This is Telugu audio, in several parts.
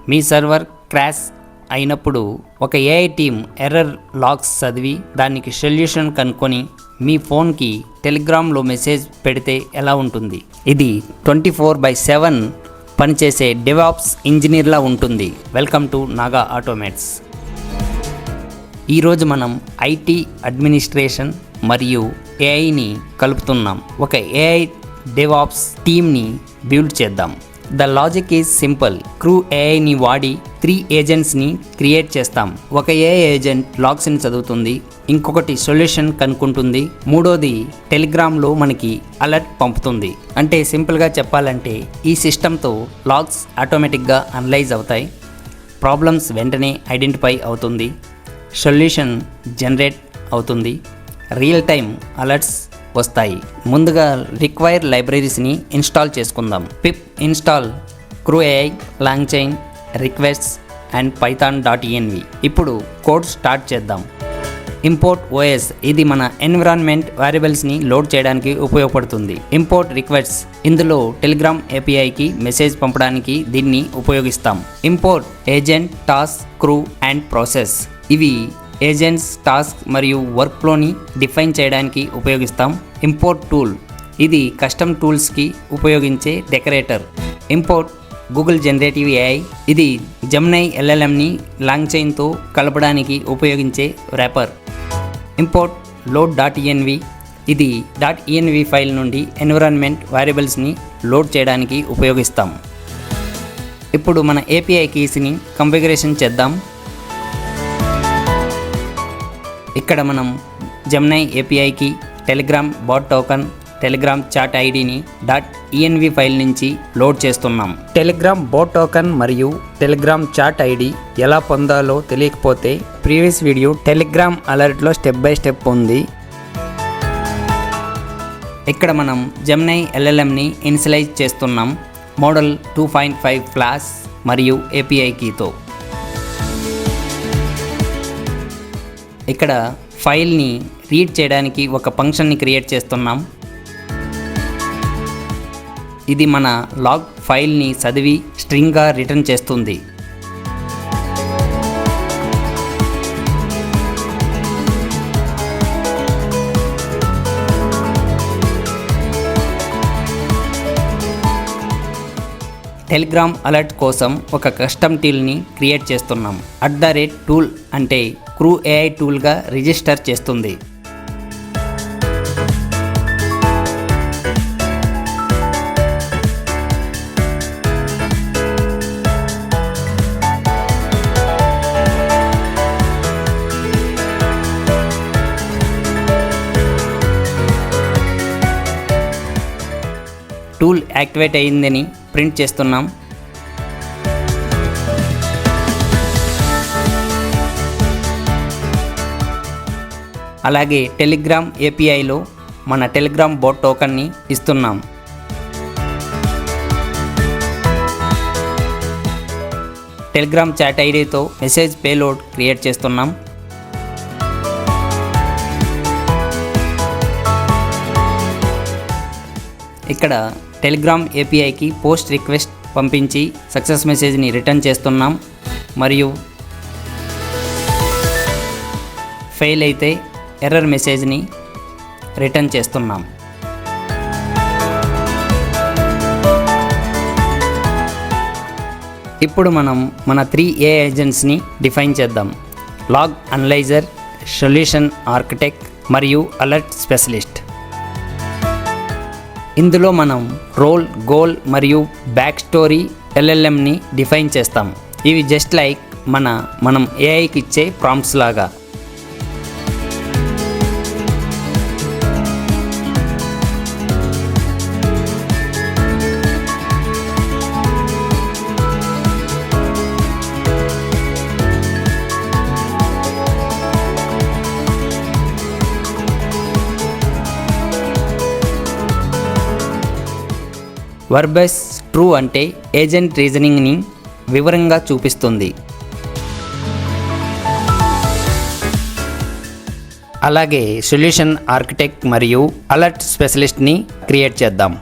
మీ సర్వర్ క్రాష్ అయినప్పుడు ఒక ఏఐ టీమ్ ఎర్రర్ లాగ్స్ చదివి దానికి సొల్యూషన్ కనుక్కొని మీ ఫోన్కి టెలిగ్రామ్లో మెసేజ్ పెడితే ఎలా ఉంటుంది? ఇది 24/7 పనిచేసే డెవాప్స్ ఇంజనీర్లా ఉంటుంది. Welcome to Naga Automates. ఈరోజు మనం ఐటీ అడ్మినిస్ట్రేషన్ మరియు ఏఐని కలుపుతున్నాం. ఒక ఏఐ డెవాప్స్ టీమ్ని బిల్డ్ చేద్దాం. The logic is simple. Crew ఏఐని వాడి 3 ఏజెంట్స్ని క్రియేట్ చేస్తాం. ఒక ఏఐ ఏజెంట్ లాగ్స్ని చదువుతుంది, ఇంకొకటి సొల్యూషన్ కనుక్కుంటుంది, మూడోది టెలిగ్రామ్లో మనకి అలర్ట్ పంపుతుంది. అంటే సింపుల్గా చెప్పాలంటే ఈ సిస్టంతో లాగ్స్ ఆటోమేటిక్గా అనలైజ్ అవుతాయి, ప్రాబ్లమ్స్ వెంటనే ఐడెంటిఫై అవుతుంది, సొల్యూషన్ జనరేట్ అవుతుంది, రియల్ టైమ్ అలర్ట్స్ వస్తాయి. ముందుగా రిక్వైర్ లైబ్రరీస్ని ఇన్స్టాల్ చేసుకుందాం. Pip install crew AI, LangChain, requests and python.env. ఇప్పుడు కోడ్ స్టార్ట్ చేద్దాం. ఇంపోర్ట్ ఓఎస్, ఇది మన ఎన్విరాన్మెంట్ వేరియబుల్స్ని లోడ్ చేయడానికి ఉపయోగపడుతుంది. ఇంపోర్ట్ రిక్వెస్ట్స్, ఇందులో టెలిగ్రామ్ ఏపీఐకి మెసేజ్ పంపడానికి దీన్ని ఉపయోగిస్తాం. Import agent, task, crew and process, ఇవి ఏజెంట్స్, టాస్క్ మరియు వర్క్ ఫ్లోని డిఫైన్ చేయడానికి ఉపయోగిస్తాం. ఇంపోర్ట్ టూల్, ఇది కస్టమ్ టూల్స్కి ఉపయోగించే decorator. Import Google generative AI, ఇది జెమినీ LLMని లాంగ్చైన్తో కలపడానికి ఉపయోగించే ర్యాపర్. ఇంపోర్ట్ లోడ్.env, ఇది .env ఫైల్ నుండి ఎన్విరాన్మెంట్ వేరియబుల్స్ని లోడ్ చేయడానికి ఉపయోగిస్తాం. ఇప్పుడు మన ఏపీఐ కీస్ని కాన్ఫిగరేషన్ చేద్దాం. ఇక్కడ మనం జెమినీ ఏపీఐకి Telegram bot token, Telegram chat ఐడిని .env ఫైల్ నుంచి లోడ్ చేస్తున్నాం. టెలిగ్రామ్ బాట్ టోకన్ మరియు టెలిగ్రామ్ చాట్ ఐడి ఎలా పొందాలో తెలియకపోతే ప్రీవియస్ వీడియో టెలిగ్రామ్ అలర్ట్లో స్టెప్ బై స్టెప్ ఉంది. ఇక్కడ మనం జెమినీ LLMని ఇనిషియలైజ్ చేస్తున్నాం మోడల్ 2.5 ఫ్లాష్ మరియు ఏపీఐ కీతో. ఇక్కడ ఫైల్ని రీడ్ చేయడానికి ఒక ఫంక్షన్ని క్రియేట్ చేస్తున్నాం. ఇది మన లాగ్ ఫైల్ని చదివి స్ట్రింగ్గా రిటర్న్ చేస్తుంది. టెలిగ్రామ్ అలర్ట్ కోసం ఒక కస్టమ్ టూల్ని క్రియేట్ చేస్తున్నాం. @tool అంటే క్రూ ఏఐ టూల్గా రిజిస్టర్ చేస్తుంది. టూల్ యాక్టివేట్ అయ్యిందని ప్రింట్ చేస్తున్నాం. అలాగే టెలిగ్రామ్ ఏపీఐలో మన టెలిగ్రామ్ బాట్ టోకన్ని ఇస్తున్నాం. టెలిగ్రామ్ చాట్ ఐడితో మెసేజ్ పేలోడ్ క్రియేట్ చేస్తున్నాం. ఇక్కడ టెలిగ్రామ్ ఏపీఐకి పోస్ట్ రిక్వెస్ట్ పంపించి సక్సెస్ మెసేజ్ని రిటర్న్ చేస్తున్నాం మరియు ఫెయిల్ అయితే ఎర్రర్ మెసేజ్ని రిటర్న్ చేస్తున్నాం. ఇప్పుడు మనం మన 3 ఏ ఏజెంట్స్ని డిఫైన్ చేద్దాం. లాగ్ అనలైజర్, సొల్యూషన్ ఆర్కిటెక్ట్ మరియు అలర్ట్ స్పెషలిస్ట్. ఇందులో మనం రోల్, గోల్ మరియు బ్యాక్ స్టోరీ LLMని డిఫైన్ చేస్తాం. ఇవి జస్ట్ లైక్ మనం ఏఐకి ఇచ్చే ప్రాంప్ట్స్ లాగా. వర్బస్ ట్రూ అంటే ఏజెంట్ రీజనింగ్ని వివరంగా చూపిస్తుంది. అలాగే సొల్యూషన్ ఆర్కిటెక్ట్ మరియు అలర్ట్ స్పెషలిస్ట్ని క్రియేట్ చేద్దాం.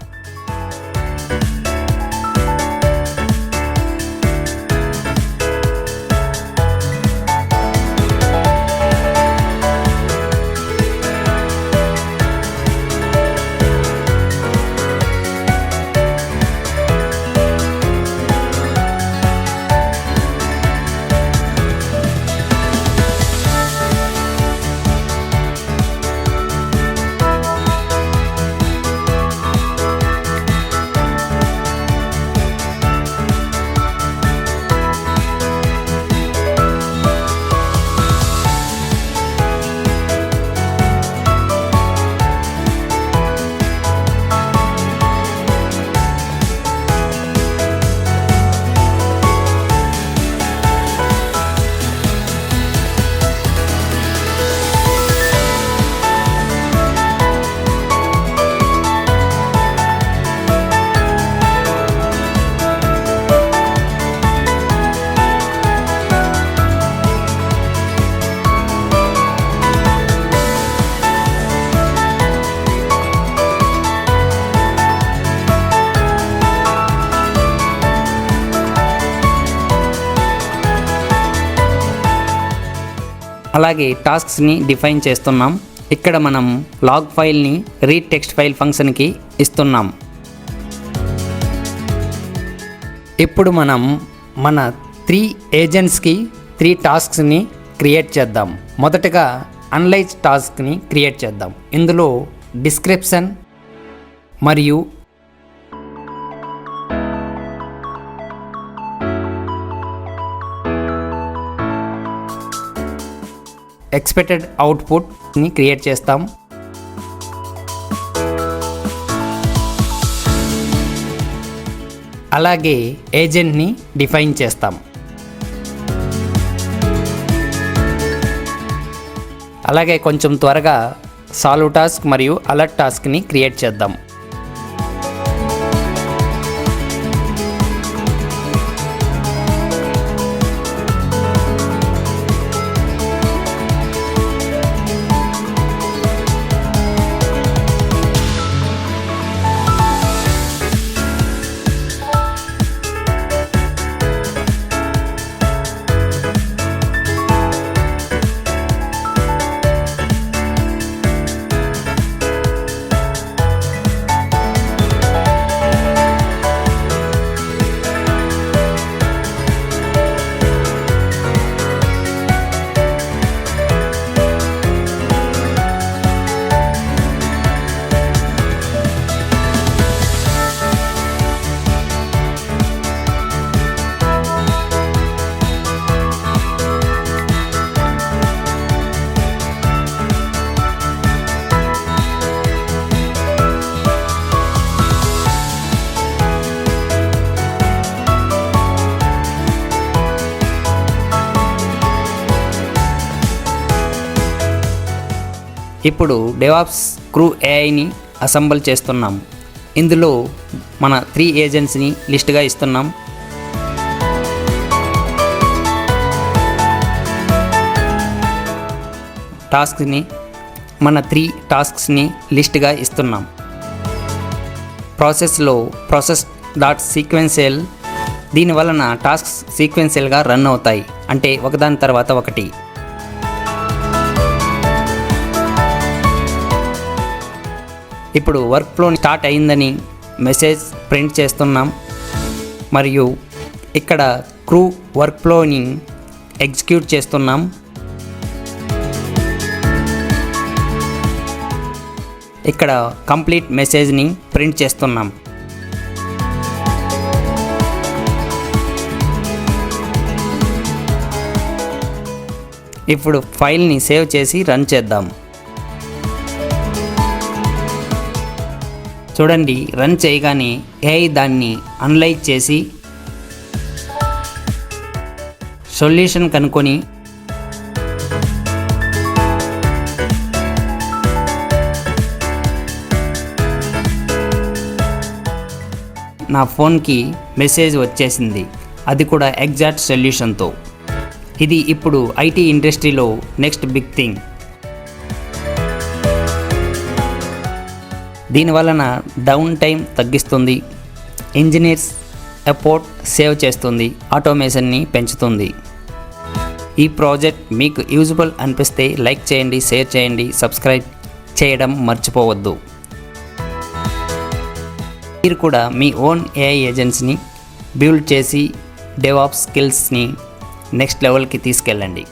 అలాగే టాస్క్స్ని డిఫైన్ చేస్తున్నాం. ఇక్కడ మనం లాగ్ ఫైల్ని రీడ్ టెక్స్ట్ ఫైల్ ఫంక్షన్కి ఇస్తున్నాం. ఇప్పుడు మనం మన 3 ఏజెంట్స్కి 3 టాస్క్స్ని క్రియేట్ చేద్దాం. మొదటగా అనలైజ్ టాస్క్ని క్రియేట్ చేద్దాం. ఇందులో డిస్క్రిప్షన్ మరియు ఎక్స్పెక్టెడ్ అవుట్పుట్ని క్రియేట్ చేస్తాం. అలాగే ఏజెంట్ని డిఫైన్ చేస్తాం. అలాగే కొంచెం త్వరగా సాల్వ్ టాస్క్ మరియు అలర్ట్ టాస్క్ని క్రియేట్ చేద్దాం. ఇప్పుడు డెవాప్స్ క్రూ ఏఐని అసెంబుల్ చేస్తున్నాం. ఇందులో మన 3 ఏజెంట్స్ని లిస్ట్గా ఇస్తున్నాం. మన 3 టాస్క్స్ని లిస్ట్గా ఇస్తున్నాం. ప్రాసెస్లో process.sequential దీనివలన టాస్క్స్ సీక్వెన్షియల్గా రన్ అవుతాయి, అంటే ఒకదాని తర్వాత ఒకటి. ఇప్పుడు వర్క్ ఫ్లో స్టార్ట్ అయిందని మెసేజ్ ప్రింట్ చేస్తున్నాం. మరియు ఇక్కడ క్రూ వర్క్ ఫ్లోని ఎగ్జిక్యూట్ చేస్తున్నాం. ఇక్కడ కంప్లీట్ మెసేజ్ని ప్రింట్ చేస్తున్నాం. ఇప్పుడు ఫైల్ని సేవ్ చేసి రన్ చేద్దాం. చూడండి, రన్ చేయగానే ఏఐ దాన్ని అనలైజ్ చేసి సొల్యూషన్ కనుక్కొని నా ఫోన్కి మెసేజ్ వచ్చేసింది, అది కూడా ఎగ్జాక్ట్ సొల్యూషన్తో. ఇది ఇప్పుడు ఐటీ ఇండస్ట్రీలో నెక్స్ట్ బిగ్ థింగ్. దీనివలన డౌన్ టైం తగ్గిస్తుంది, ఇంజనీర్స్ ఎఫర్ట్ సేవ్ చేస్తుంది, ఆటోమేషన్ని పెంచుతుంది. ఈ ప్రాజెక్ట్ మీకు యూజ్ఫుల్ అనిపిస్తే లైక్ చేయండి, షేర్ చేయండి, సబ్స్క్రైబ్ చేయడం మర్చిపోవద్దు. మీరు కూడా మీ ఓన్ ఏఐ ఏజెంట్స్ని బిల్డ్ చేసి డెవాప్స్ స్కిల్స్ని నెక్స్ట్ లెవెల్కి తీసుకెళ్ళండి.